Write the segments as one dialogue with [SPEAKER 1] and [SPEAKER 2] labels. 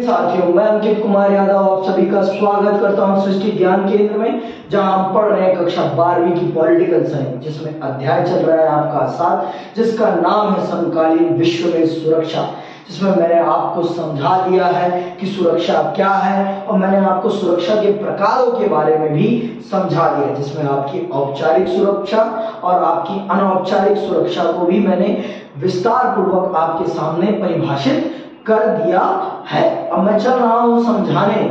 [SPEAKER 1] साथियों, मैं अंकित कुमार यादव आप सभी का स्वागत करता हूं सृष्टि ज्ञान केंद्र में, जहां हम पढ़ रहे हैं कक्षा 12वीं की पॉलिटिकल साइंस, जिसमें अध्याय चल रहा है आपका 7, जिसका नाम है समकालीन विश्व में सुरक्षा। जिसमें मैंने आपको समझा दिया है कि सुरक्षा क्या है और मैंने आपको सुरक्षा के प्रकारों के बारे में भी समझा दिया, जिसमें आपकी औपचारिक सुरक्षा और आपकी अनौपचारिक सुरक्षा को भी मैंने विस्तार पूर्वक आपके सामने परिभाषित कर दिया है। अब मैं चल रहा हूं समझाने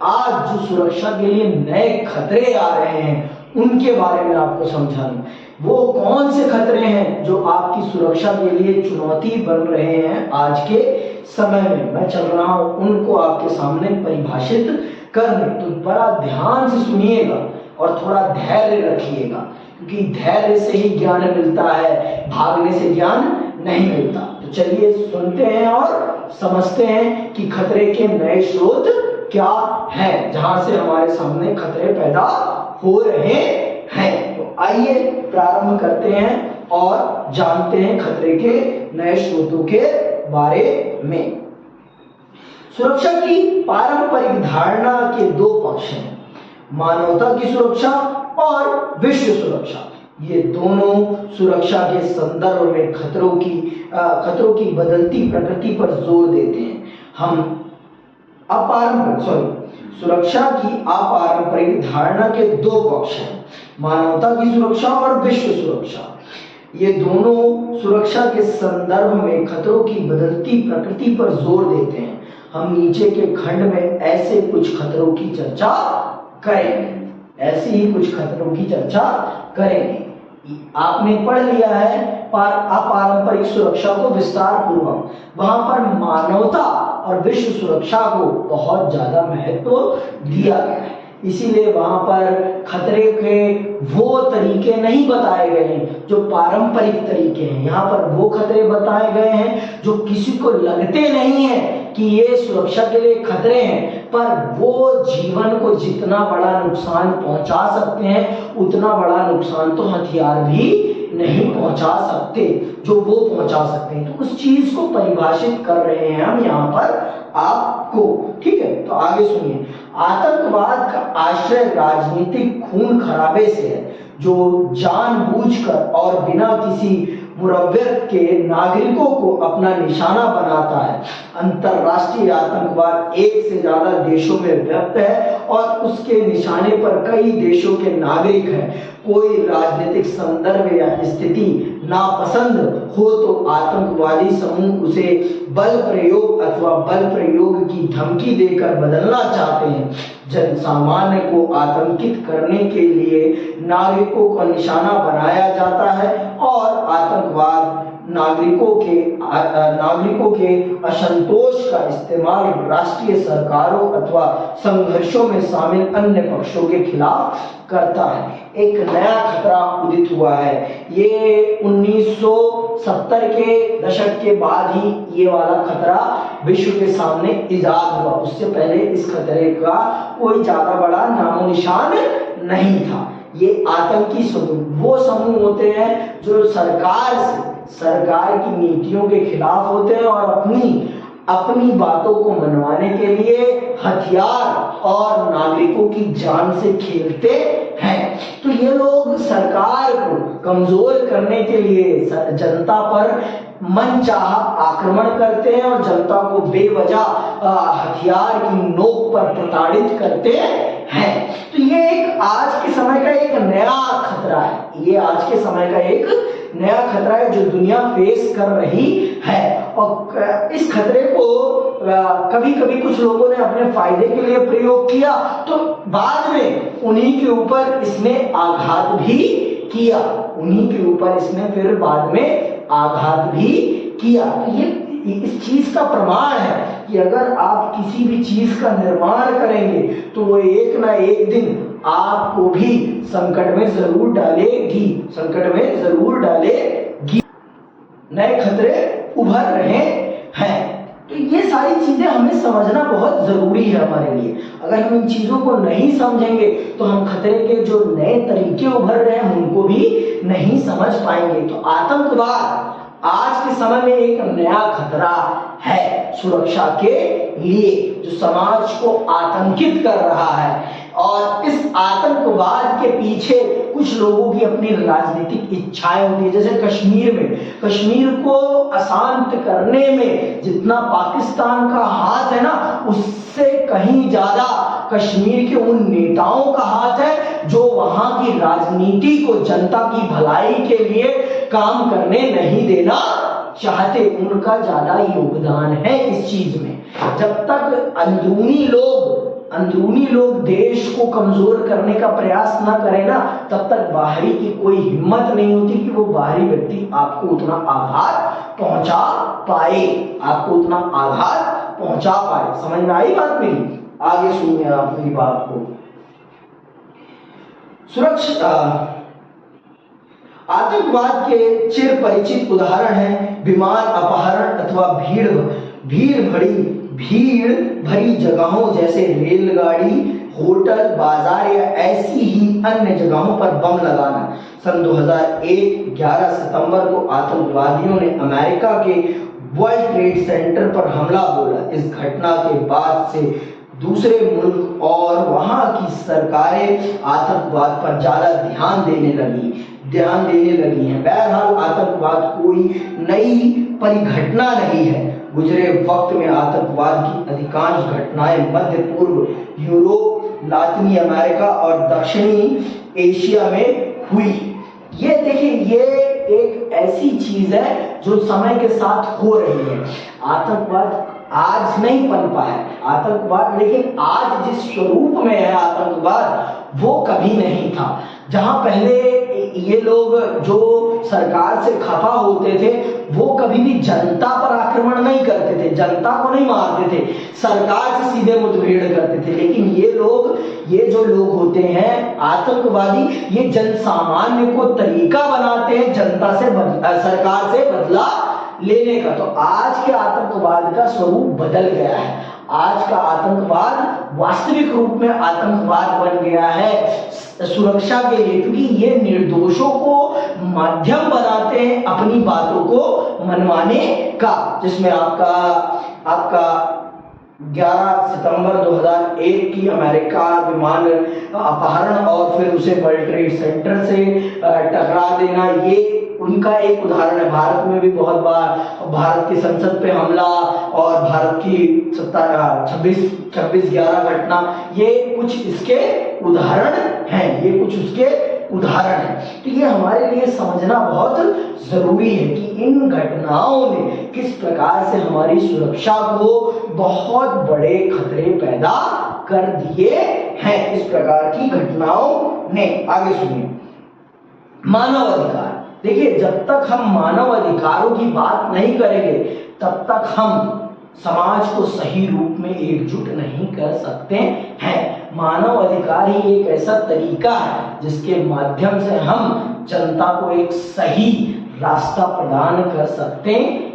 [SPEAKER 1] आज जो सुरक्षा के लिए नए खतरे आ रहे हैं उनके बारे में आपको समझाने। वो कौन से खतरे हैं जो आपकी सुरक्षा के लिए चुनौती बन रहे हैं आज के समय में, मैं चल रहा हूं उनको आपके सामने परिभाषित करने। तो बड़ा ध्यान से सुनिएगा और थोड़ा धैर्य रखिएगा, क्योंकि धैर्य से ही ज्ञान मिलता है, भागने से ज्ञान नहीं मिलता। तो चलिए सुनते हैं और समझते हैं कि खतरे के नए स्रोत क्या हैं, जहां से हमारे सामने खतरे पैदा हो रहे हैं। तो आइए प्रारंभ करते हैं और जानते हैं खतरे के नए स्रोतों के बारे में। सुरक्षा की पारंपरिक धारणा के दो पक्ष हैं, मानवता की सुरक्षा और विश्व सुरक्षा। ये दोनों सुरक्षा के संदर्भ में खतरों की बदलती प्रकृति पर जोर देते हैं। सुरक्षा की अपारंपरिक धारणा के दो पक्ष हैं, मानवता की सुरक्षा और विश्व सुरक्षा। ये दोनों सुरक्षा के संदर्भ में खतरों की बदलती प्रकृति पर जोर देते हैं। हम नीचे के खंड में ऐसे कुछ खतरों की चर्चा करेंगे। आपने पढ़ लिया है अपारंपरिक सुरक्षा को विस्तार पूर्वक। वहां पर मानवता और विश्व सुरक्षा को बहुत ज्यादा महत्व दिया गया है, इसीलिए वहां पर खतरे के वो तरीके नहीं बताए गए हैं जो पारंपरिक तरीके हैं। यहाँ पर वो खतरे बताए गए हैं जो किसी को लगते नहीं है कि ये सुरक्षा के लिए खतरे हैं, पर वो जीवन को जितना बड़ा नुकसान पहुंचा सकते हैं उतना बड़ा नुकसान तो हथियार भी नहीं पहुंचा सकते जो वो पहुंचा सकते हैं। तो उस चीज को परिभाषित कर रहे हैं हम यहाँ पर आपको, ठीक है। तो आगे सुनिए। आतंकवाद का आश्रय राजनीतिक खून खराबे से है, जो जानबूझकर और बिना किसी मुरव्वत के नागरिकों को अपना निशाना बनाता है। अंतरराष्ट्रीय आतंकवाद एक से ज्यादा देशों में व्याप्त है और उसके निशाने पर कई देशों के नागरिक हैं। कोई राजनीतिक संदर्भ या स्थिति नापसंद हो तो आतंकवादी समूह उसे बल प्रयोग अथवा बल प्रयोग की धमकी देकर बदलना चाहते हैं। जन सामान्य को आतंकित करने के लिए नागरिकों का निशाना बनाया जाता है और आतंकवाद नागरिकों के असंतोष का इस्तेमाल राष्ट्रीय सरकारों अथवा संघर्षों में शामिल अन्य पक्षों के खिलाफ करता है। एक नया खतरा उदित हुआ है। ये 1970 के दशक के बाद ही ये वाला खतरा विश्व के सामने इजाद हुआ। उससे पहले इस खतरे का कोई ज्यादा बड़ा नामो निशान नहीं था। ये आतंकी समूह वो समूह होते हैं जो सरकार की नीतियों के खिलाफ होते हैं और अपनी बातों को मनवाने के लिए हथियार और नागरिकों की जान से खेलते हैं। तो ये लोग सरकार को कमजोर करने के लिए जनता पर मनचाहा आक्रमण करते हैं और जनता को बेवजह हथियार की नोक पर प्रताड़ित करते हैं। तो ये एक आज के समय का एक नया खतरा है। ये आज के समय का एक नया खतरा है जो दुनिया फेस कर रही है। और इस खतरे को कभी कभी कुछ लोगों ने अपने फायदे के लिए प्रयोग किया, तो बाद में उन्हीं के ऊपर इसने आघात भी किया। फिर बाद में आघात भी किया। तो ये इस चीज का प्रमाण है कि अगर आप किसी भी चीज का निर्माण करेंगे तो वो एक ना एक दिन आपको भी संकट में जरूर डालेगी। नए खतरे उभर रहे हैं। तो ये सारी चीजें हमें समझना बहुत जरूरी है हमारे लिए। अगर हम इन चीजों को नहीं समझेंगे तो हम खतरे के जो नए तरीके उभर रहे हैं उनको भी नहीं समझ पाएंगे। तो आतंकवाद आज के समय में एक नया खतरा है सुरक्षा के लिए, जो समाज को आतंकित कर रहा है। और इस आतंकवाद के पीछे कुछ लोगों की अपनी राजनीतिक इच्छाएं होती है। जैसे कश्मीर को अशांत करने में जितना पाकिस्तान का हाथ है ना, उससे कहीं ज्यादा कश्मीर के उन नेताओं का हाथ है जो वहां की राजनीति को जनता की भलाई के लिए काम करने नहीं देना चाहते। उनका ज्यादा योगदान है इस चीज में। जब तक अंदरूनी लोग देश को कमजोर करने का प्रयास ना करें ना, तब तक बाहरी की कोई हिम्मत नहीं होती कि वो बाहरी व्यक्ति आपको उतना आघात पहुंचा पाए। समझ में आई बात मेरी? आगे सुनिए आप मेरी बात को। सुरक्षा आतंकवाद के चिर परिचित उदाहरण है विमान अपहरण अथवा भीड़ भरी जगहों जैसे रेलगाड़ी, होटल, बाजार या ऐसी ही अन्य जगहों पर बम लगाना। सन 2001 11 सितंबर को आतंकवादियों ने अमेरिका के वर्ल्ड ट्रेड सेंटर पर हमला बोला। इस घटना के बाद से दूसरे मुल्क और वहां की सरकारें आतंकवाद पर ज्यादा ध्यान देने लगी हैं। बहरहाल आतंकवाद कोई नई परिघटना नहीं है। गुजरे वक्त में आतंकवाद की अधिकांश घटनाएं मध्य पूर्व, यूरोप, लातिनी अमेरिका और दक्षिणी एशिया में हुई। ये देखिए, ये एक ऐसी चीज है जो समय के साथ हो रही है। आतंकवाद आज नहीं पनपा है आतंकवाद, लेकिन आज जिस स्वरूप में है आतंकवाद वो कभी नहीं था। जहां पहले ये लोग जो सरकार से खफा होते थे वो कभी भी जनता पर आक्रमण नहीं करते थे, जनता को नहीं मारते थे, सरकार से सीधे मुठभेड़ करते थे। लेकिन ये जो लोग होते हैं आतंकवादी, ये जन सामान्य को तरीका बनाते हैं जनता से सरकार से बदला लेने का। तो आज के आतंकवाद का स्वरूप बदल गया है। आज का आतंकवाद वास्तविक रूप में आतंकवाद बन गया है सुरक्षा के लिए, क्योंकि ये निर्दोषों को माध्यम बनाते हैं अपनी बातों को मनवाने का। जिसमें आपका 11 सितंबर 2001 की अमेरिका विमान अपहरण और फिर उसे वर्ल्ड ट्रेड सेंटर से टकरा देना, ये उनका एक उदाहरण है। भारत में भी बहुत बार भारत की संसद पे हमला और भारत की 26/11 घटना, ये कुछ इसके उदाहरण हैं, तो ये हमारे लिए समझना बहुत जरूरी है कि इन घटनाओं ने किस प्रकार से हमारी सुरक्षा को बहुत बड़े खतरे पैदा कर दिए हैं। इस प्रकार की घटनाओं ने। आगे सुनिए, मानव अधिकार। देखिए, जब तक हम मानव अधिकारों की बात नहीं करेंगे तब तक हम समाज को सही रूप में एकजुट नहीं कर सकते हैं। मानव अधिकार ही एक ऐसा तरीका है जिसके माध्यम से हम जनता को एक सही रास्ता प्रदान कर सकते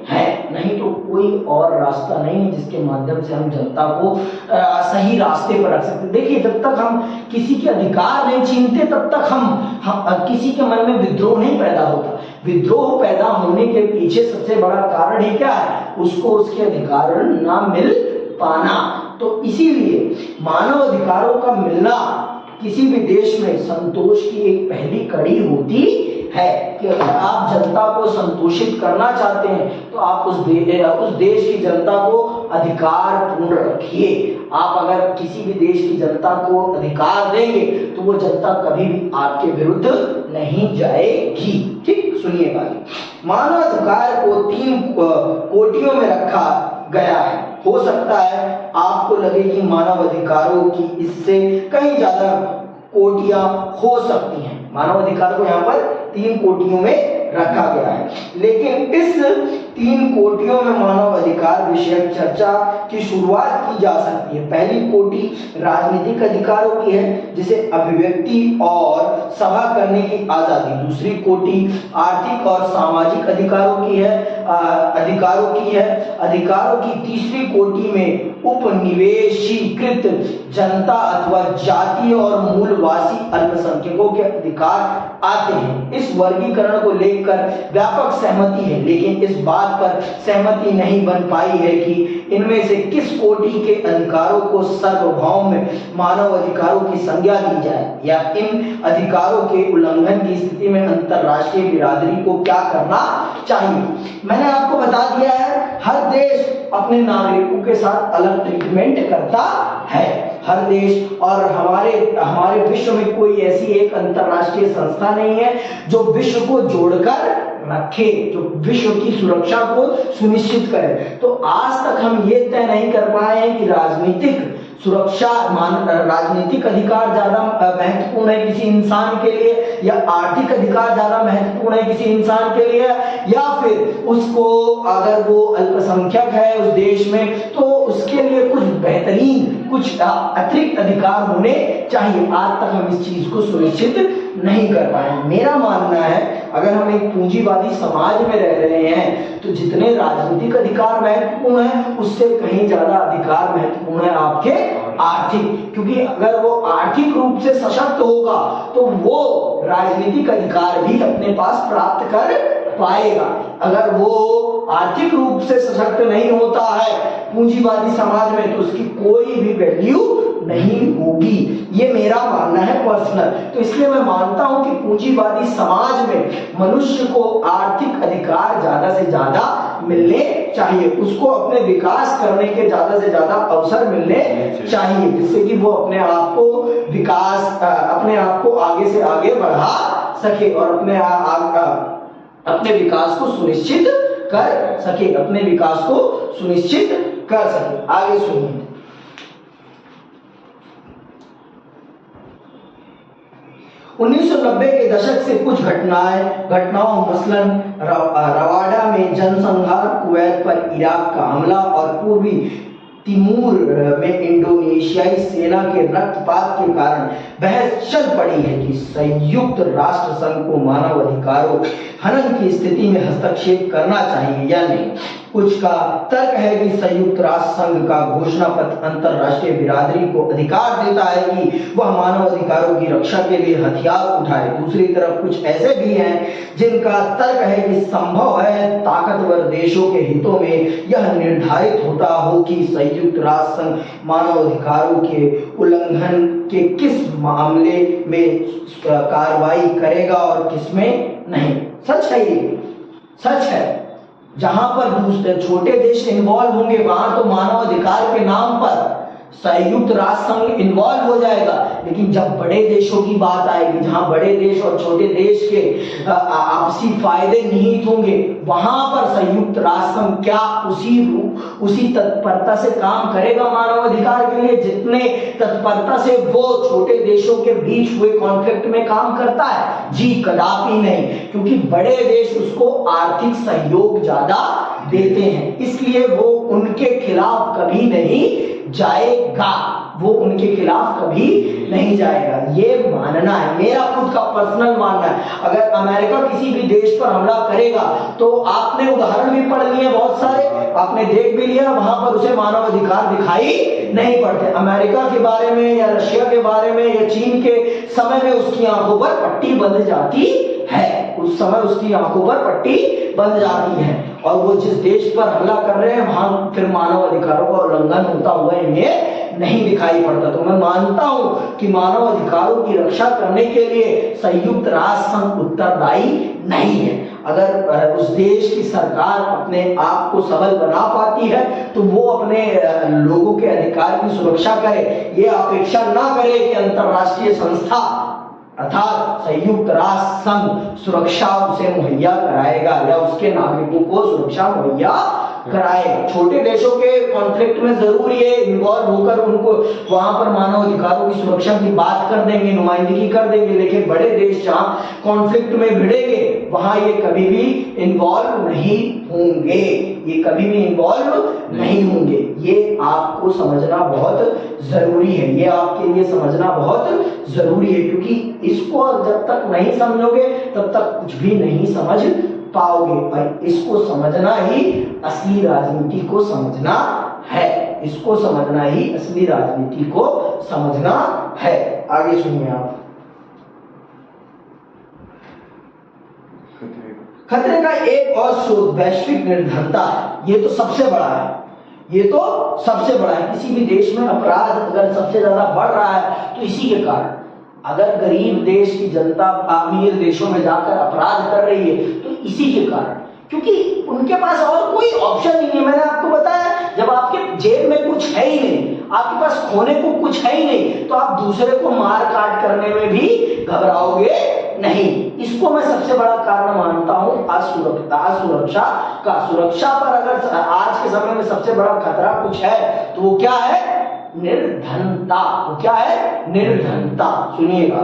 [SPEAKER 1] हैं। नहीं तो कोई और रास्ता नहीं है जिसके माध्यम से हम जनता को सही रास्ते पर रख सकते। देखिए, जब तक हम किसी के अधिकार नहीं छीनते तब तक हम किसी के मन में विद्रोह नहीं पैदा होता। विद्रोह पैदा होने के पीछे सबसे बड़ा कारण ही क्या है? उसको उसके अधिकार ना मिल पाना। तो इसीलिए मानव अधिकारों का मिलना किसी भी देश में संतोष की एक पहली कड़ी होती है कि अगर आप जनता को संतोषित करना चाहते हैं तो आप उस देश की जनता को अधिकार पूर्ण रखिए। आप अगर किसी भी देश की जनता को अधिकार देंगे तो वो जनता कभी भी आपके विरुद्ध नहीं जाएगी। ठीक, सुनिएगा। मानव अधिकार को 3 कोटियों में रखा गया है। हो सकता है आपको लगे कि मानव अधिकारों की इससे कहीं ज्यादा कोटियां हो सकती हैं। मानव अधिकार को यहाँ पर 3 कोटियों में रखा गया है, लेकिन इस 3 कोटियों में मानव अधिकार विषयक चर्चा की शुरुआत की जा सकती है। पहली कोटि राजनीतिक अधिकारों की है, जिसे अभिव्यक्ति और सभा करने की आजादी। दूसरी कोटि आर्थिक और सामाजिक अधिकारों की है। अधिकारों की तीसरी कोटि में उपनिवेशीकृत जनता अथवा जातीय और मूलवासी अल्पसंख्यकों के अधिकार आते हैं। इस वर्गीकरण को लेकर व्यापक सहमति है, लेकिन इस बात पर सहमति नहीं बन पाई है कि इनमें से किस कोटि के अधिकारों को सार्वभौम मानव अधिकारों की संज्ञा दी जाए या इन अधिकारों के उल्लंघन की स्थिति में अंतरराष्ट्रीय बिरादरी को क्या करना चाहिए। मैंने आपको बता दिया है, हर देश अपने नागरिकों के साथ अलग ट्रीटमेंट करता है, हर देश। और हमारे विश्व में कोई ऐसी एक अंतरराष्ट्रीय संस्था नहीं है जो विश्व को जोड़कर रखे, जो विश्व की सुरक्षा को सुनिश्चित करे। तो आज तक हम ये तय नहीं कर पाए हैं कि राजनीतिक सुरक्षा राजनीतिक अधिकार ज्यादा महत्वपूर्ण है किसी इंसान के लिए, या आर्थिक अधिकार ज्यादा महत्वपूर्ण है किसी इंसान के लिए, या फिर उसको अगर वो अल्पसंख्यक है उस देश में तो उसके लिए कुछ बेहतरीन, कुछ अतिरिक्त अधिकार होने चाहिए। आज तक हम इस चीज को सुनिश्चित नहीं कर पाए। मेरा मानना है, अगर हम एक पूंजीवादी समाज में रह रहे हैं तो जितने राजनीतिक अधिकार महत्वपूर्ण है उससे कहीं ज्यादा अधिकार महत्वपूर्ण है आपके आर्थिक, क्योंकि अगर वो आर्थिक रूप से सशक्त होगा तो वो राजनीतिक अधिकार भी अपने पास प्राप्त कर पाएगा। अगर वो आर्थिक रूप से सशक्त नहीं होता है पूंजीवादी समाज में तो उसकी कोई भी वैल्यू नहीं होगी। ये मेरा मानना है पर्सनल। तो इसलिए मैं मानता हूं कि पूंजीवादी समाज में मनुष्य को आर्थिक अधिकार ज्यादा से ज्यादा मिलने चाहिए, उसको अपने विकास करने के ज्यादा से ज्यादा अवसर मिलने चाहिए, जिससे कि वो अपने आप को विकास, अपने आप को आगे से आगे बढ़ा सके और अपने विकास को सुनिश्चित कर सके, अपने विकास को सुनिश्चित कर सके। आगे सुनिए। उन्नीस सौ 1990 के दशक से कुछ घटनाओं मसलन रवांडा में जनसंहार, कुवैत पर इराक का हमला और पूर्वी तिमूर में इंडोनेशियाई सेना के रक्तपात के कारण बहस चल पड़ी है कि संयुक्त राष्ट्र संघ को मानव अधिकारों हनन की स्थिति में हस्तक्षेप करना चाहिए या नहीं। कुछ का तर्क है कि संयुक्त राष्ट्र संघ का घोषणा पत्र अंतरराष्ट्रीय बिरादरी को अधिकार देता है कि वह मानव अधिकारों की रक्षा के लिए हथियार उठाए। दूसरी तरफ कुछ ऐसे भी हैं जिनका तर्क है कि संभव है ताकतवर देशों के हितों में यह निर्धारित होता हो कि संयुक्त राष्ट्र संघ मानव अधिकारों के उल्लंघन के किस मामले में कार्रवाई करेगा और किसमें नहीं। सच है, ये सच है। जहां पर दूसरे छोटे देश इन्वॉल्व होंगे वहां तो मानव अधिकार के नाम पर संयुक्त राष्ट्र संघ इन्वॉल्व हो जाएगा, लेकिन जब बड़े देशों की बात आएगी, जहां बड़े देश और छोटे देश के आपसी फायदे निहित होंगे, वहां पर संयुक्त राष्ट्र संघ क्या उसी तत्परता से काम करेगा मानव अधिकार के लिए जितने तत्परता से वो छोटे देशों के बीच हुए कॉन्फ्लिक्ट में काम करता है? जी कदापि नहीं, क्योंकि बड़े देश उसको आर्थिक सहयोग ज्यादा देते हैं, इसलिए वो उनके खिलाफ कभी नहीं जाएगा, वो उनके खिलाफ कभी नहीं जाएगा। ये मानना है, मेरा खुद का पर्सनल मानना है। अगर अमेरिका किसी भी देश पर हमला करेगा तो आपने उदाहरण भी पढ़ लिए बहुत सारे, आपने देख भी लिया, वहां पर उसे मानव अधिकार दिखाई नहीं पड़ते। अमेरिका के बारे में या रशिया के बारे में या चीन के समय में उसकी आंखों पर पट्टी बंध जाती है, उस समय उसकी आंखों पर पट्टी बंध जाती है और वो जिस देश पर हमला कर रहे हैं वहां फिर मानव अधिकारों का उल्लंघन होता हुआ इन्हें नहीं दिखाई पड़ता। तो मैं मानता हूं कि मानव अधिकारों की रक्षा करने के लिए संयुक्त राष्ट्र संघ उत्तरदायी नहीं है। अगर उस देश की सरकार अपने आप को सबल बना पाती है तो वो अपने लोगों के अधिकार की सुरक्षा करे, ये अपेक्षा ना करे कि अंतरराष्ट्रीय संस्था अर्थात संयुक्त राष्ट्र संघ सुरक्षा उसे मुहैया कराएगा या उसके नागरिकों को सुरक्षा मुहैया कराएगा। छोटे देशों के कॉन्फ्लिक्ट में जरूर ये इन्वॉल्व होकर उनको वहां पर मानव अधिकारों की सुरक्षा की बात कर देंगे, नुमाइंदगी कर देंगे, लेकिन बड़े देश जहां कॉन्फ्लिक्ट में भिड़ेंगे वहां ये कभी भी इन्वॉल्व नहीं होंगे, ये कभी भी इन्वॉल्व नहीं होंगे। ये आपको समझना बहुत जरूरी है, ये आपके लिए समझना बहुत जरूरी है, क्योंकि इसको जब तक नहीं समझोगे तब तक कुछ भी नहीं समझ पाओगे। और इसको समझना ही असली राजनीति को समझना है, इसको समझना ही असली राजनीति को समझना है। आगे सुनिए आप। खतरे का एक और स्रोत वैश्विक निर्धनता है। ये तो सबसे बड़ा है, ये तो सबसे बड़ा है। किसी भी देश में अपराध अगर सबसे ज्यादा बढ़ रहा है तो इसी के कारण। अगर गरीब देश की जनता अमीर देशों में जाकर अपराध कर रही है तो इसी के कारण, क्योंकि उनके पास और कोई ऑप्शन ही नहीं। मैंने आपको बताया, जब आपके जेब में कुछ है ही नहीं, आपके पास खोने को कुछ है ही नहीं, तो आप दूसरे को मार काट करने में भी घबराओगे नहीं। इसको मैं सबसे बड़ा कारण मानता हूं असुरक्षा का। सुरक्षा पर अगर आज के समय में सबसे बड़ा खतरा कुछ है तो वो क्या है? निर्धनता। वो क्या है? निर्धनता। सुनिएगा,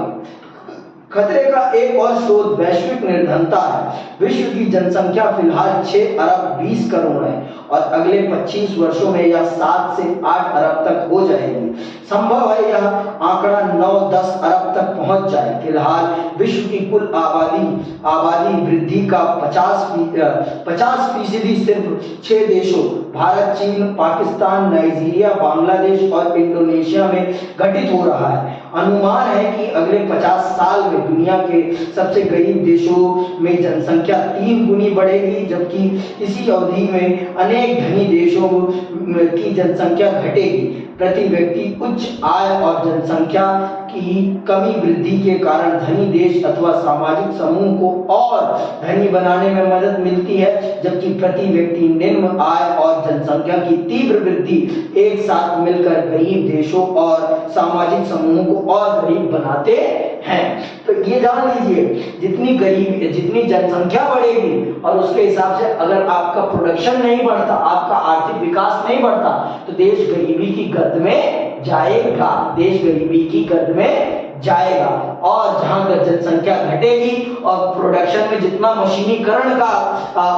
[SPEAKER 1] खतरे का एक और स्रोत वैश्विक निर्धनता है। विश्व की जनसंख्या फिलहाल 6 अरब 20 करोड़ है और अगले 25 वर्षों में यह 7 से 8 अरब तक हो जाएगी। संभव है यह आंकड़ा 9-10 अरब तक पहुंच जाए। फिलहाल विश्व की कुल आबादी वृद्धि का 50% सिर्फ 6 देशों भारत, चीन, पाकिस्तान, नाइजीरिया, बांग्लादेश और इंडोनेशिया में घटित हो रहा है। अनुमान है कि अगले 50 साल में दुनिया के सबसे गरीब देशों में जनसंख्या 3 गुनी बढ़ेगी, जबकि इसी अवधि में अनेक धनी देशों की जनसंख्या घटेगी। प्रति व्यक्ति उच्च आय और जनसंख्या की कमी वृद्धि के कारण धनी देश अथवा सामाजिक समूह को और धनी बनाने में मदद मिलती है, जबकि प्रति व्यक्ति निम्न आय और जनसंख्या की तीव्र वृद्धि एक साथ मिलकर गरीब देशों और सामाजिक समूहों को और गरीब बनाते हैं। तो ये जान लीजिए, जितनी जनसंख्या बढ़ेगी और उसके हिसाब से अगर आपका प्रोडक्शन नहीं बढ़ता, आपका आर्थिक विकास नहीं बढ़ता, तो देश गरीबी की गर्द में जाएगा। देश गरीबी की गर्द में जाएगा। और जहां पर जनसंख्या घटेगी और प्रोडक्शन में जितना मशीनीकरण का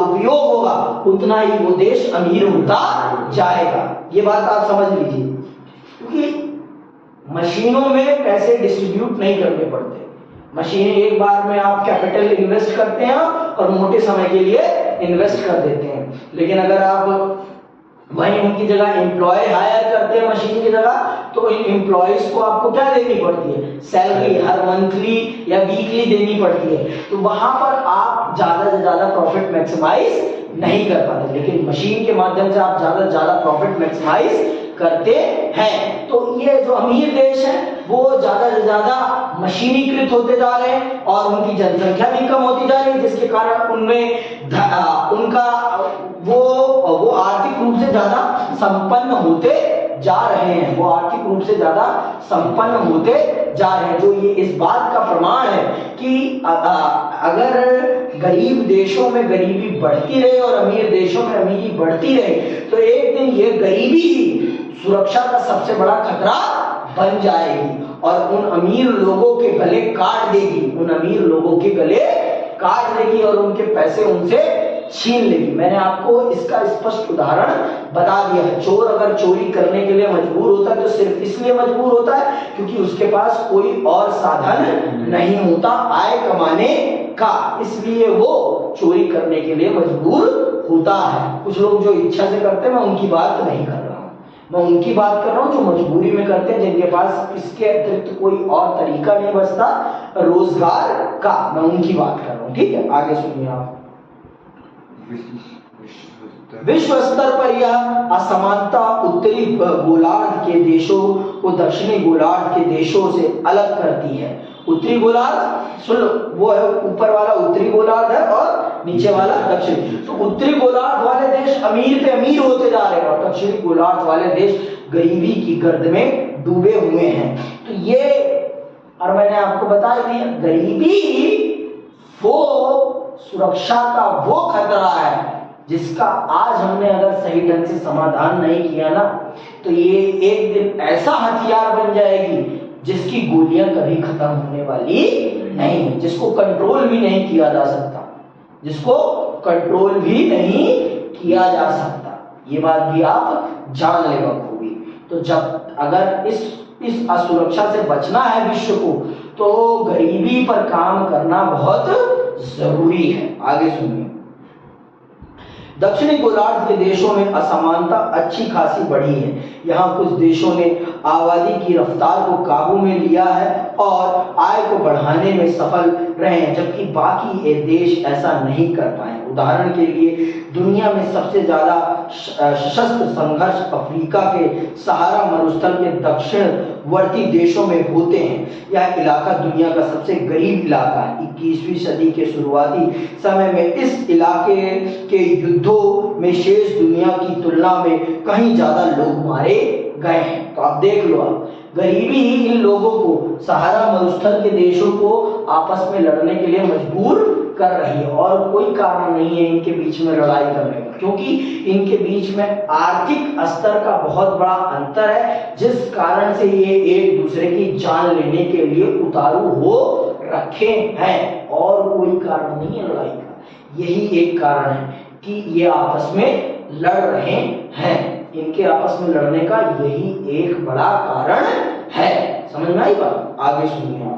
[SPEAKER 1] उपयोग होगा, उतना ही वो देश अमीर होता जाएगा। ये बात आप समझ लीजिए, क्योंकि मशीनों में पैसे डिस्ट्रीब्यूट नहीं करने पड़ते। मशीनें एक बार में आप कैपिटल इन्वेस्ट करते हैं और मोटे समय के लिए इन्वेस्ट कर देते हैं। लेकिन अगर आप वहीं उनकी जगह एम्प्लॉय हायर करते हैं मशीन की जगह, तो इन एम्प्लॉयज को आपको क्या देनी पड़ती है? सैलरी हर मंथली या वीकली देनी पड़ती है। तो वहां पर आप ज्यादा से ज्यादा प्रॉफिट मैक्सिमाइज नहीं कर पाते, लेकिन मशीन के माध्यम से आप ज्यादा से ज्यादा प्रॉफिट मैक्सिमाइज करते हैं। तो ये जो अमीर देश है वो ज्यादा से ज्यादा मशीनीकृत होते जा रहे हैं और उनकी जनसंख्या भी कम होती जा रही है, जिसके कारण उनमें उनका वो आर्थिक रूप से ज्यादा संपन्न होते जा रहे हैं। वो आर्थिक रूप से ज्यादा संपन्न होते जा रहे हैं। जो ये इस बात का प्रमाण है कि अगर गरीब देशों में गरीबी बढ़ती रहे और अमीर देशों में अमीरी बढ़ती रहे, तो एक दिन ये गरीबी ही सुरक्षा का सबसे बड़ा खतरा बन जाएगी और उन अमीर लोगों के गले काट देगी। उन अमीर लोगों के गले काट देगी और उनके पैसे उनसे छीन लेगी। मैंने आपको इसका स्पष्ट उदाहरण बता दिया है। चोर अगर चोरी करने के लिए मजबूर होता है तो सिर्फ इसलिए मजबूर होता है क्योंकि उसके पास कोई और साधन नहीं होता आय कमाने का, इसलिए वो चोरी करने के लिए मजबूर होता है। कुछ लोग जो इच्छा से करते हैं, मैं उनकी बात नहीं कर रहा हूँ, मैं उनकी बात कर रहा हूँ जो मजबूरी में करते हैं, जिनके पास इसके अतिरिक्त कोई और तरीका नहीं बचता रोजगार का, मैं उनकी बात कर रहा हूँ। ठीक है, आगे सुनिए आप। विश्व स्तर पर यह असमानता उत्तरी गोलार्ध के देशों को दक्षिणी गोलार्ध के देशों से अलग करती है। उत्तरी गोलार्ध सुन लो, वो है ऊपर वाला उत्तरी गोलार्ध है और नीचे वाला दक्षिणी। तो उत्तरी गोलार्ध वाले देश अमीर पे अमीर होते जा रहे हैं और दक्षिणी गोलार्ध वाले देश गरीबी की गर्द में डूबे हुए हैं। तो ये, और मैंने आपको बता दिया, गरीबी वो सुरक्षा का वो खतरा है जिसका आज हमने अगर सही ढंग से समाधान नहीं किया ना, तो ये एक दिन ऐसा हथियार बन जाएगी जिसकी गोलियां कभी खत्म होने वाली नहीं, जिसको कंट्रोल भी नहीं किया जा सकता, जिसको कंट्रोल भी नहीं किया जा सकता। ये बात भी आप जान लेगा खूबी। तो जब अगर इस असुरक्षा से बचना है विश्व को, तो गरीबी पर काम करना बहुत जरूरी है। आगे सुनिए। दक्षिणी गोलार्ध के देशों में असमानता अच्छी खासी बढ़ी है। यहाँ कुछ देशों ने आबादी की रफ्तार को काबू में लिया है और आय को बढ़ाने में सफल रहे हैं, जबकि बाकी ये देश ऐसा नहीं कर पाए। उदाहरण के लिए दुनिया में सबसे ज्यादा सशस्त्र संघर्ष अफ्रीका के सहारा मरुस्थल के दक्षिणवर्ती देशों में होते हैं। यह इलाका दुनिया का सबसे गरीब इलाका है। 21वीं सदी के शुरुआती समय में इस इलाके के युद्धों में शेष दुनिया की तुलना में कहीं ज्यादा लोग मारे गए हैं। तो आप देख लो, आप गरीबी ही इन लोगों को, सहारा मरुस्थल के देशों को आपस में लड़ने के लिए मजबूर कर रही है, और कोई कारण नहीं है इनके बीच में लड़ाई करने का, क्योंकि इनके बीच में आर्थिक स्तर का बहुत बड़ा अंतर है, जिस कारण से ये एक दूसरे की जान लेने के लिए उतारू हो रखे हैं, और कोई कारण नहीं है लड़ाई का। यही एक कारण है कि ये आपस में लड़ रहे हैं। इनके आपस में लड़ने का यही एक बड़ा कारण है। समझ में आई बात? आगे सुनिए आप।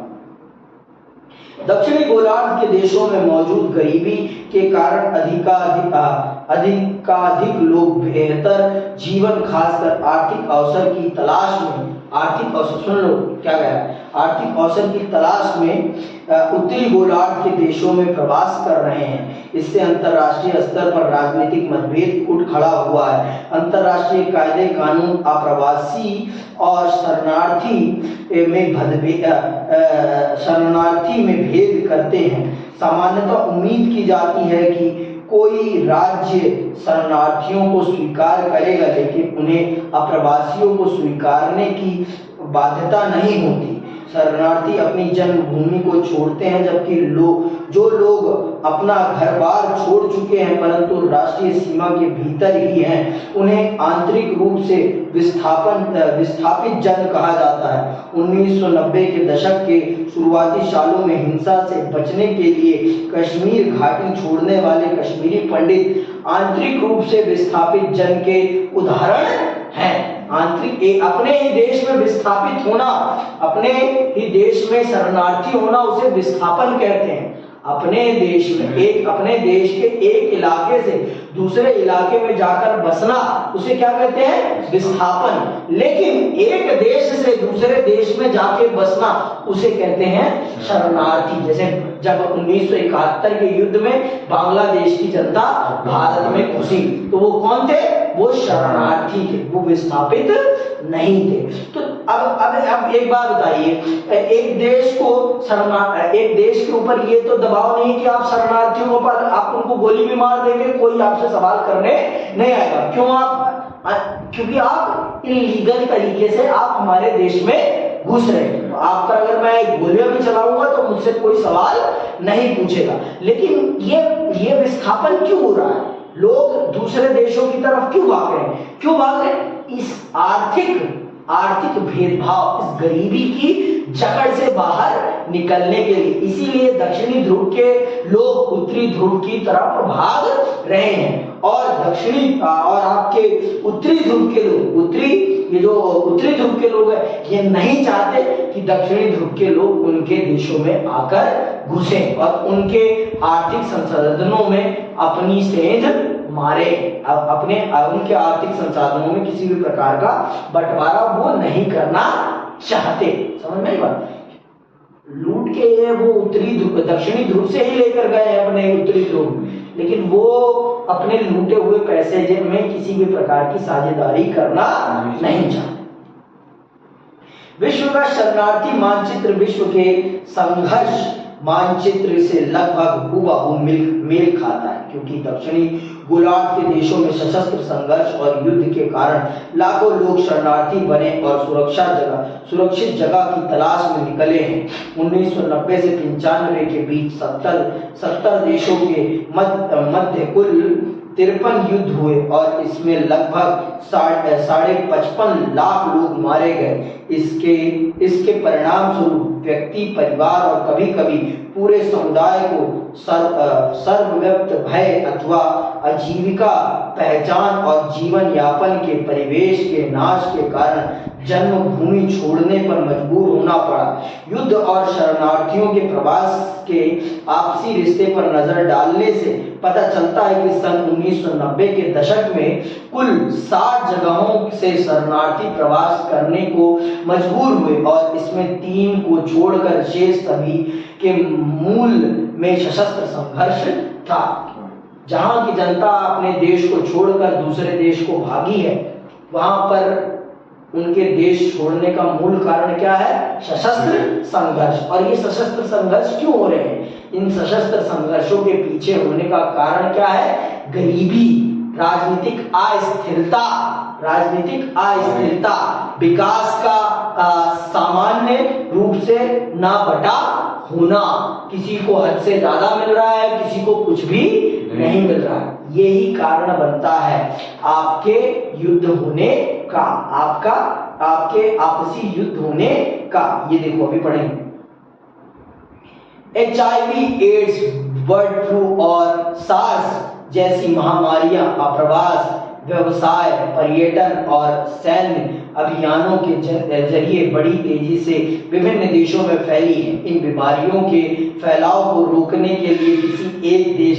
[SPEAKER 1] दक्षिणी गोलार्ध के देशों में मौजूद गरीबी के कारण अधिकाधिक लोग बेहतर जीवन, खासकर आर्थिक अवसर की तलाश में, आर्थिक अवसर, सुन लो क्या गया, आर्थिक अवसर की तलाश में उत्तरी गोलार्ध के देशों में प्रवास कर रहे हैं। इससे अंतर्राष्ट्रीय स्तर पर राजनीतिक मतभेद उठ खड़ा हुआ है। अंतर्राष्ट्रीय कायदे कानून अप्रवासी और शरणार्थी में भेद करते हैं। सामान्यतः उम्मीद की जाती है कि कोई राज्य शरणार्थियों को स्वीकार करेगा, लेकिन उन्हें अप्रवासियों को स्वीकारने की बाध्यता नहीं होती। शरणार्थी अपनी जन्मभूमि को छोड़ते हैं, जबकि जो लोग अपना घर बार छोड़ चुके हैं परंतु राष्ट्रीय सीमा के भीतर ही हैं, उन्हें आंतरिक रूप से विस्थापित जन कहा जाता है। 1990 के दशक के शुरुआती सालों में हिंसा से बचने के लिए कश्मीर घाटी छोड़ने वाले कश्मीरी पंडित आंतरिक रूप से विस्थापित जन के उदाहरण हैं। आंतरिक, अपने ही देश में विस्थापित होना, अपने ही देश में शरणार्थी होना, उसे विस्थापन कहते हैं। अपने देश के एक इलाके से दूसरे इलाके में जाकर बसना, उसे क्या कहते हैं? विस्थापन। लेकिन एक देश से दूसरे देश में जाके बसना, उसे कहते हैं शरणार्थी। जैसे जब 1971 के युद्ध में बांग्लादेश की जनता भारत में घुसी, तो वो कौन थे? वो शरणार्थी थे, वो विस्थापित नहीं थे। तो अब एक बात बताइए, एक देश के ऊपर ये तो दबाव नहीं कि आप शरणार्थियों पर आप उनको गोली भी मार देंगे, कोई आपसे सवाल करने नहीं आएगा। क्योंकि आप इलीगल तरीके से आप हमारे देश में घुस रहे हैं। तो आप पर अगर मैं गोलियां भी चलाऊंगा तो मुझसे कोई सवाल नहीं पूछेगा। लेकिन ये विस्थापन क्यों हो रहा है? लोग दूसरे देशों की तरफ क्यों भाग रहे हैं? क्यों भाग रहे हैं? इस आर्थिक भेदभाव, इस गरीबी की जकड़ से बाहर निकलने के लिए। इसीलिए दक्षिणी ध्रुव के लोग उत्तरी ध्रुव की तरफ भाग रहे हैं, और आपके उत्तरी ध्रुव के लोग, उत्तरी ध्रुव के लोग हैं, ये नहीं चाहते कि दक्षिणी ध्रुव के लोग उनके देशों में आकर घुसे और उनके आर्थिक संसाधनों में अपनी सेंध मारे। उनके आर्थिक संसाधनों में किसी भी प्रकार का बंटवारा वो नहीं करना चाहते। समझ में आई बात? लूट के वो दक्षिणी ध्रुव से ही लेकर गए अपने उत्तरी ध्रुव, लेकिन वो अपने लूटे हुए पैसे में किसी भी प्रकार की साझेदारी करना नहीं चाहते। विश्व का शरणार्थी मानचित्र विश्व के संघर्ष मानचित्र से लगभग हूबहू मेल खाता है, क्योंकि दक्षिणी गोलार्ध के देशों में सशस्त्र संघर्ष और युद्ध के कारण लाखों लोग शरणार्थी बने और सुरक्षित जगह की तलाश में निकले हैं। 1990 से 95 के बीच 70 देशों के मध्य कुल 53 युद्ध हुए और इसमें लगभग 55 लाख लोग मारे गए। इसके परिणाम स्वरूप व्यक्ति, परिवार और कभी-कभी पूरे समुदाय को सर्वव्याप्त भय अथवा आजीविका, पहचान और जीवन यापन के परिवेश के नाश के कारण जन्मभूमि छोड़ने पर मजबूर होना पड़ा। युद्ध और शरणार्थियों के प्रवास के आपसी रिश्ते पर नजर डालने से पता चलता है कि सन 1990 के दशक में कुल 60 जगहों से शरणार्थी प्रवास करने को मजबूर हुए और इसमें 3 को छोड़कर शेष सभी के मूल में सशस्त्र संघर्ष था। जहां की जनता अपने देश को छोड़कर दूसरे देश को भागी है, वहां पर उनके देश छोड़ने का मूल कारण क्या है? सशस्त्र संघर्ष। और ये सशस्त्र संघर्ष क्यों हो रहे हैं? इन सशस्त्र संघर्षों के पीछे होने का कारण क्या है? गरीबी, राजनीतिक अस्थिरता, विकास का सामान्य रूप से ना बटा होना, किसी को हद से ज्यादा मिल रहा है, किसी को कुछ भी नहीं मिल रहा है। यही कारण बनता है आपके युद्ध होने का, आपके आपसी युद्ध होने का। ये देखो अभी पढ़ेंगे। HIV, एड्स, बर्ड फ्लू और सार्स जैसी महामारियां आप्रवास, व्यवसाय, पर्यटन और सैन्य अभियानों के जरिए बड़ी तेजी से विभिन्न देशों में फैली है। इन बीमारियों के फैलाव को रोकने के लिए किसी एक देश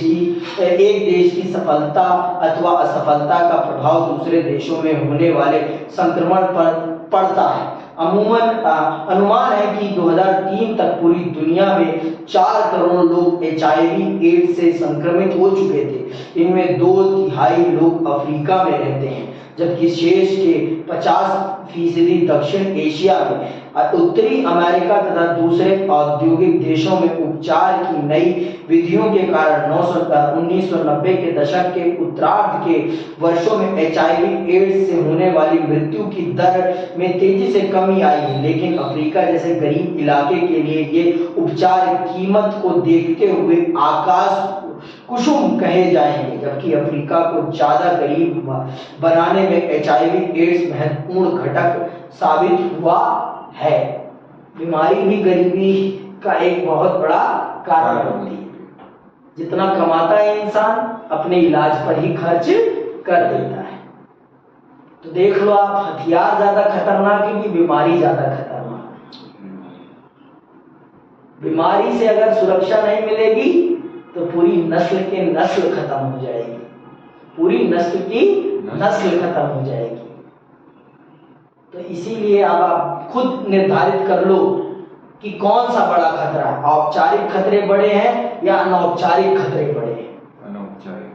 [SPEAKER 1] की सफलता अथवा असफलता का प्रभाव दूसरे देशों में होने वाले संक्रमण पर पड़ता है। अनुमान है कि 2003 तक पूरी दुनिया में 4 करोड़ लोग HIV एड्स से संक्रमित हो चुके थे। इनमें 2/3 लोग अफ्रीका में रहते हैं, जबकि शेष के 50% दक्षिण एशिया में, उत्तरी अमेरिका तथा दूसरे औद्योगिक देशों में उपचार की नई विधियों के कारण 1990 के दशक के उत्तरार्ध के वर्षों में HIV एड्स से होने वाली मृत्यु की दर में तेजी से कमी आई है। लेकिन अफ्रीका जैसे गरीब इलाके के लिए ये उपचार कीमत को देखते हुए आकाश कुसुम कहे जाएंगे, जबकि अफ्रीका को ज्यादा गरीब बनाने में HIV एड्स महत्वपूर्ण घटक साबित हुआ है। बीमारी भी गरीबी का एक बहुत बड़ा कारण बनती है। जितना कमाता है इंसान अपने इलाज पर ही खर्च कर देता है। तो देख लो आप, हथियार ज्यादा खतरनाक है कि बीमारी ज्यादा खतरनाक है? बीमारी से अगर सुरक्षा नहीं मिलेगी तो पूरी नस्ल की नस्ल खत्म हो जाएगी, पूरी नस्ल की नस्ल खत्म हो जाएगी। तो इसीलिए अब आप खुद निर्धारित कर लो कि कौन सा बड़ा खतरा है। औपचारिक खतरे बड़े हैं या अनौपचारिक खतरे बड़े हैं?
[SPEAKER 2] अनौपचारिक।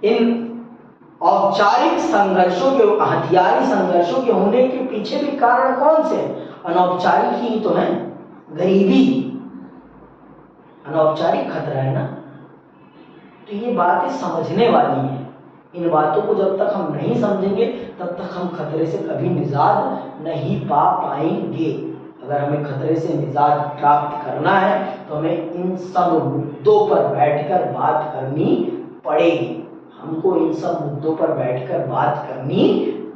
[SPEAKER 1] इन औपचारिक संघर्षों के, हथियारी संघर्षों के होने के पीछे भी कारण कौन से? अनौपचारिक ही तो है। गरीबी अनौपचारिक खतरा है ना। तो ये बातें समझने वाली हैं। इन बातों को जब तक हम नहीं समझेंगे तब तक हम खतरे से कभी निजात नहीं पा पाएंगे। अगर हमें खतरे से निजात प्राप्त करना है तो हमें इन सब मुद्दों पर बैठकर बात करनी पड़ेगी। हमको इन सब मुद्दों पर बैठकर बात करनी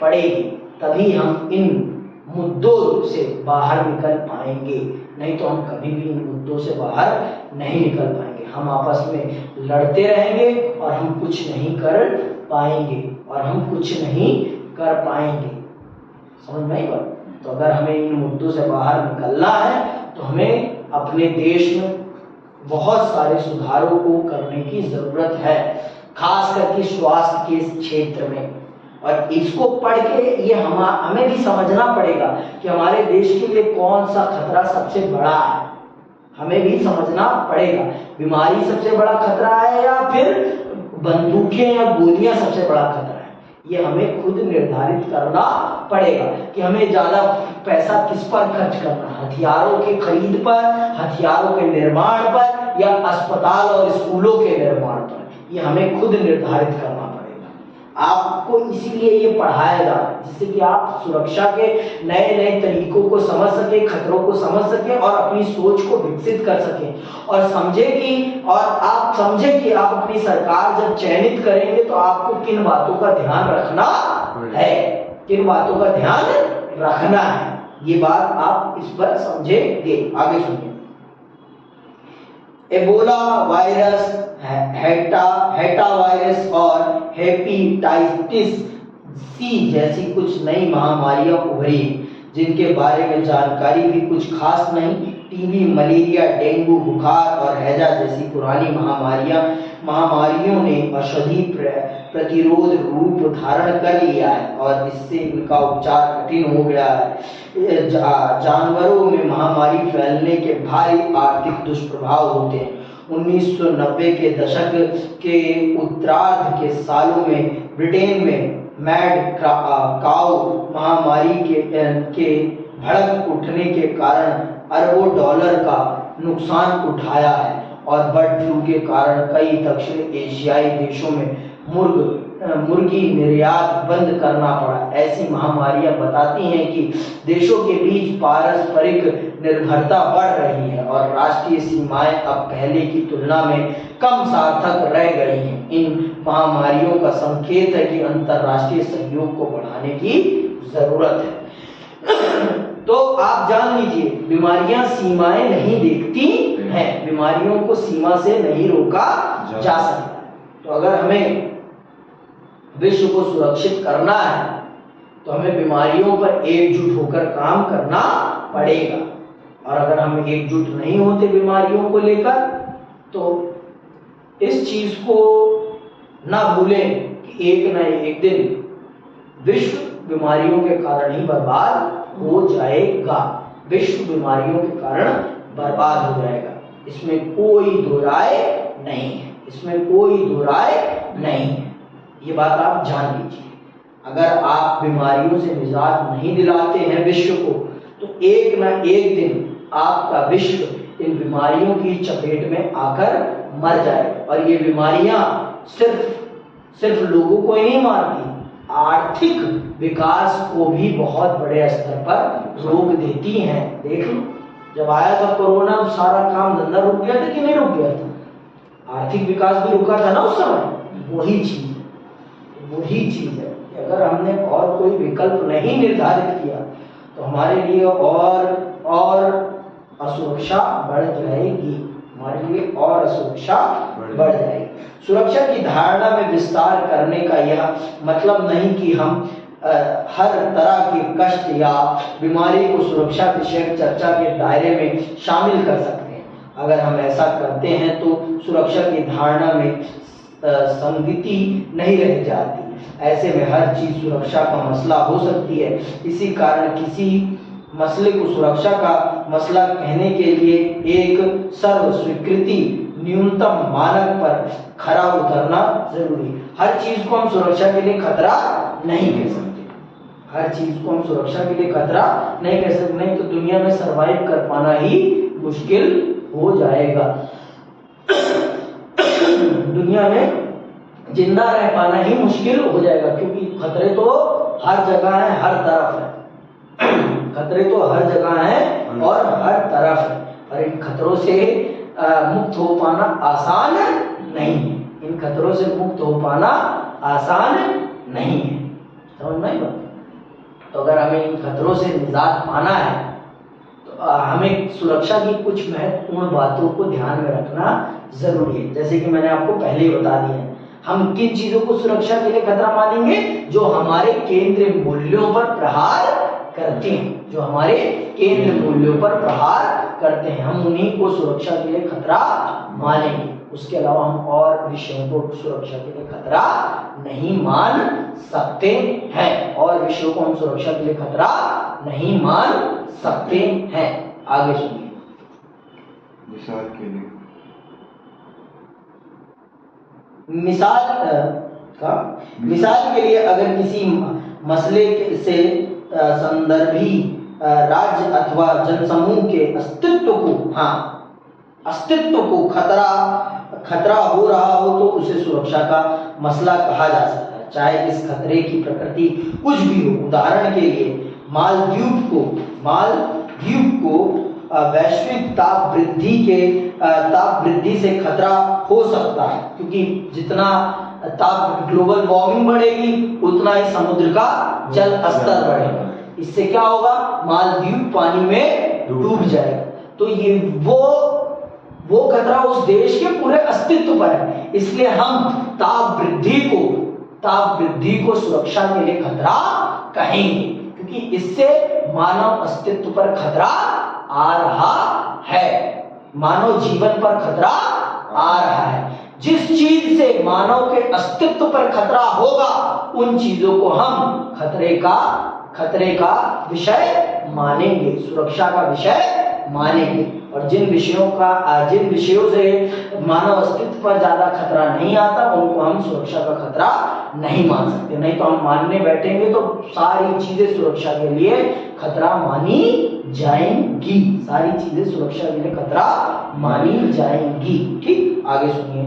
[SPEAKER 1] पड़ेगी, तभी हम इन मुद्दों से बाहर निकल पाएंगे। नहीं तो हम कभी भी इन मुद्दों से बाहर नहीं निकल पाएंगे। हम आपस में लड़ते रहेंगे और हम कुछ नहीं कर पाएंगे, समझ में आई बात? तो अगर हमें इन मुद्दों से बाहर निकलना है तो हमें अपने देश में बहुत सारे सुधारों को करने की जरूरत है, खास करके स्वास्थ्य के क्षेत्र में। और इसको पढ़ के ये हमें भी समझना पड़ेगा कि हमारे देश के लिए कौन सा खतरा सबसे बड़ा है। हमें भी समझना पड़ेगा, बीमारी सबसे बड़ा खतरा है या फिर बंदूकें या गोलियां सबसे बड़ा खतरा है। ये हमें खुद निर्धारित करना पड़ेगा कि हमें ज्यादा पैसा किस पर खर्च करना है, हथियारों के खरीद पर, हथियारों के निर्माण पर, या अस्पताल और स्कूलों के निर्माण पर। ये हमें खुद निर्धारित करना पड़ेगा। आपको इसीलिए ये पढ़ाया जा रहा है जिससे कि आप सुरक्षा के नए नए तरीकों को समझ सके, खतरों को समझ सके और अपनी सोच को विकसित कर सके, और आप समझे कि आप अपनी सरकार जब चयनित करेंगे तो आपको किन बातों का ध्यान रखना है, किन बातों का ध्यान रखना है। ये बात आप इस पर समझेंगे। आगे सुनिए। एबोला वायरस, हेटा वायरस और हेपेटाइटिस सी जैसी कुछ नई महामारियां उभरी जिनके बारे में जानकारी भी कुछ खास नहीं। टीबी, मलेरिया, डेंगू, बुखार और हैजा जैसी पुरानी महामारियों ने औषधि प्रतिरोध रूप धारण कर लिया है और इससे इनका उपचार कठिन हो गया है। जानवरों में महामारी फैलने के भारी आर्थिक दुष्प्रभाव होते हैं। 1990 के दशक के उत्तरार्ध के सालों में ब्रिटेन में मैड काउ महामारी के भड़क उठने के कारण अरबों डॉलर का नुकसान उठाया है और बर्ड फ्लू के कारण कई दक्षिण एशियाई देशों में मुर्गी निर्यात बंद करना पड़ा। ऐसी महामारियां बताती हैं कि देशों के बीच पारस्परिक निर्भरता बढ़ रही है और राष्ट्रीय सीमाएं अब पहले की तुलना में कम सार्थक रह गई हैं। इन महामारियों का संकेत है कि अंतर्राष्ट्रीय सहयोग को बढ़ाने की जरूरत है। तो आप जान लीजिए, बीमारियां सीमाएं नहीं देखती हैं, बीमारियों को सीमा से नहीं रोका जा सकता। तो अगर हमें विश्व को सुरक्षित करना है तो हमें बीमारियों पर एकजुट होकर काम करना पड़ेगा। और अगर हम एकजुट नहीं होते बीमारियों को लेकर तो इस चीज को ना भूलें कि एक न एक दिन विश्व बीमारियों के कारण ही बर्बाद हो जाएगा। विश्व बीमारियों के कारण बर्बाद हो जाएगा, इसमें कोई दो राय नहीं है, इसमें कोई दो राय नहीं है। ये बात आप जान लीजिए। अगर आप बीमारियों से निजात नहीं दिलाते हैं विश्व को तो एक न एक दिन आपका विश्व इन बीमारियों की चपेट में आकर मर जाएगा। और ये बीमारियां सिर्फ लोगों को ही नहीं मारती, आर्थिक विकास को भी बहुत बड़े स्तर पर रोक देती हैं। देख लो, जब आया था कोरोना सारा काम धंधा रुक गया था कि नहीं रुक गया था? आर्थिक विकास भी रुका था ना उस समय। वही चीज है कि अगर हमने और कोई विकल्प नहीं निर्धारित किया तो हमारे लिए और असुरक्षा बढ़ जाएगी, हमारे लिए और असुरक्षा बढ़ जाएगी। सुरक्षा की धारणा में विस्तार करने का यह मतलब नहीं कि हम हर तरह के कष्ट या बीमारी को सुरक्षा विषयक चर्चा के दायरे में शामिल कर सकते हैं। अगर हम ऐसा करते हैं तो सुरक्षा की धारणा में संगति नहीं रह जाती। ऐसे में हर चीज सुरक्षा का मसला हो सकती है। इसी कारण किसी मसले को सुरक्षा का मसला कहने के लिए एक सर्व स्वीकृति न्यूनतम मानक पर खरा उतरना जरूरी। हर चीज को हम सुरक्षा के लिए खतरा नहीं कह सकते, हर चीज को हम सुरक्षा के लिए खतरा नहीं कह सकते, नहीं तो दुनिया में सरवाइव कर पाना ही मुश्किल हो जाएगा। दुनिया में जिंदा रह पाना ही मुश्किल हो जाएगा, क्योंकि खतरे तो हर जगह है, हर तरफ है। खतरे तो हर जगह है और हर तरफ है, और इन खतरों से मुक्त हो पाना आसान नहीं है। इन खतरों से मुक्त हो पाना आसान नहीं है, समझ में आई बात? तो अगर हमें इन खतरों से निजात पाना है तो हमें सुरक्षा की कुछ महत्वपूर्ण बातों को ध्यान में रखना जरूरी है। जैसे कि मैंने आपको पहले ही बता दिया है, हम किन चीजों को सुरक्षा के लिए खतरा मानेंगे? जो हमारे केंद्रीय मूल्यों पर प्रहार करते हैं, जो हमारे केंद्रीय मूल्यों पर प्रहार करते हैं, हम उन्हीं को सुरक्षा के लिए खतरा मानेंगे। उसके अलावा हम और विषयों को सुरक्षा के लिए खतरा नहीं मान सकते हैं, और विषयों को हम सुरक्षा के लिए खतरा नहीं मान सकते हैं। आगे सुनिए। मिसाल के लिए अगर किसी मसले से संदर्भी राज्य अथवा जनसमूह के अस्तित्व को खतरा हो रहा हो तो उसे सुरक्षा का मसला कहा जा सकता है, चाहे इस खतरे की प्रकृति कुछ भी हो। उदाहरण के लिए मालदीव को वैश्विक ताप वृद्धि से खतरा हो सकता है, क्योंकि जितना ग्लोबल वार्मिंग बढ़ेगी उतना ही समुद्र का जल स्तर बढ़ेगा। इससे क्या होगा? मालदीव पानी में डूब जाएगा। तो ये वो खतरा उस देश के पूरे अस्तित्व पर है। इसलिए हम ताप ताप वृद्धि को सुरक्षा के लिए खतरा कहेंगे, क्योंकि इससे मानव अस्तित्व पर खतरा आ रहा है, मानव जीवन पर खतरा आ रहा है। जिस चीज से मानव के अस्तित्व पर खतरा होगा उन चीजों को हम खतरे का विषय मानेंगे, सुरक्षा का विषय मानेंगे। और जिन विषयों से मानव अस्तित्व पर ज्यादा खतरा नहीं आता उनको हम सुरक्षा का खतरा नहीं मान सकते। नहीं तो हम मानने बैठेंगे तो सारी चीजें सुरक्षा के लिए खतरा मानी जाएंगी, सारी चीजें सुरक्षा के लिए खतरा मानी जाएंगी। ठीक, आगे सुनिए।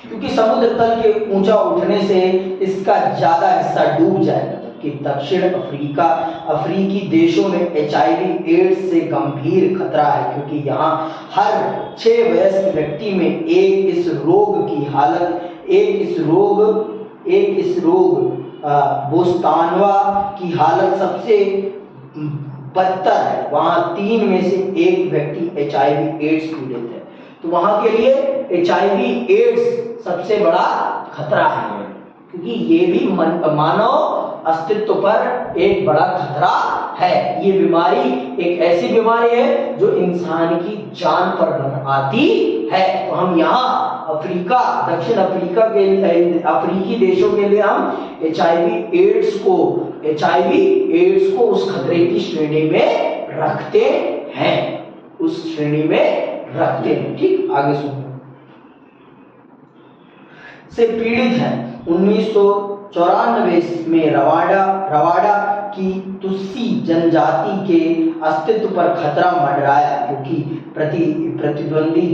[SPEAKER 1] क्योंकि समुद्र तल के ऊंचा उठने से इसका ज्यादा हिस्सा डूब जाएगा, कि दक्षिण अफ्रीकी देशों में HIV एड्स से गंभीर खतरा है, क्योंकि यहाँ हर 6 वयस्क व्यक्ति में एक इस रोग बोस्तानवा की हालत सबसे बदतर है। वहाँ 3 में से 1 व्यक्ति HIV एड्स पीड़ित है। तो वहाँ के लिए HIV एड्स सबसे बड़ा खतरा है, क्योंकि ये भी मानव अस्तित्व पर एक बड़ा खतरा है। ये बीमारी एक ऐसी बीमारी है जो इंसान की जान पर आती है। तो हम यहाँ दक्षिण अफ्रीका के अफ्रीकी देशों के लिए हम HIV एड्स को उस खतरे की श्रेणी में रखते हैं, उस श्रेणी में रखते हैं। ठीक, आगे सुनिए। से पीड़ित है। 1994 में रवाडा की तुस्सी जनजाति के अस्तित्व पर खतरा मंडराया, क्योंकि प्रतिद्वंदी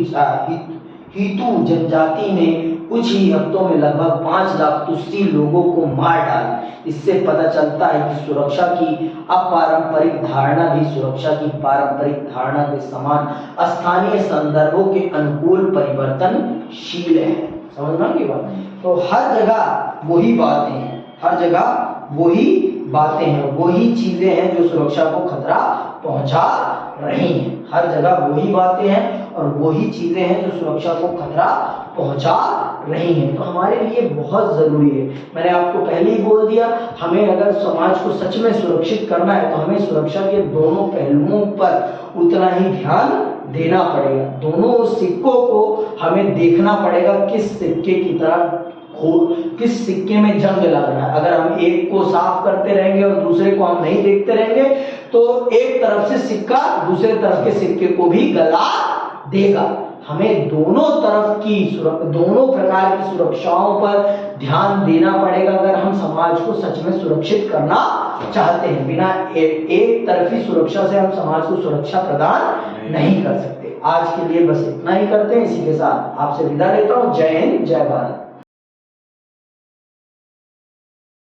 [SPEAKER 1] हीतू जनजाति ने कुछ ही हफ्तों में लगभग 5 लाख तुस्सी लोगों को मार डाला। इससे पता चलता है कि सुरक्षा की अपारंपरिक धारणा भी सुरक्षा की पारंपरिक धारणा के समान स्थानीय संदर्भों के अनुकूल परिवर्तनशील है। समझना की बात। तो हर जगह वही बातें हैं, वही चीजें हैं जो सुरक्षा को खतरा पहुंचा रही हैं। हर जगह वही बातें हैं और वही चीजें हैं जो सुरक्षा को खतरा पहुंचा रही हैं। तो हमारे लिए बहुत जरूरी है, मैंने आपको पहले ही बोल दिया, हमें अगर समाज को सच में सुरक्षित करना है तो हमें सुरक्षा के दोनों पहलुओं पर उतना ही ध्यान देना पड़ेगा। दोनों सिक्कों को हमें देखना पड़ेगा, किस सिक्के में जंग लगना है। अगर हम एक को साफ करते रहेंगे और दूसरे को हम नहीं देखते रहेंगे तो एक तरफ से सिक्का दूसरे तरफ के सिक्के को भी गला देगा। हमें दोनों प्रकार की सुरक्षाओं पर ध्यान देना पड़ेगा अगर हम समाज को सच में सुरक्षित करना चाहते हैं। बिना एक तरफी सुरक्षा से हम समाज को सुरक्षा प्रदान नहीं कर सकते। आज के लिए बस इतना ही करते हैं, इसी के साथ आपसे विदा लेता हूँ। जय हिंद, जय भारत।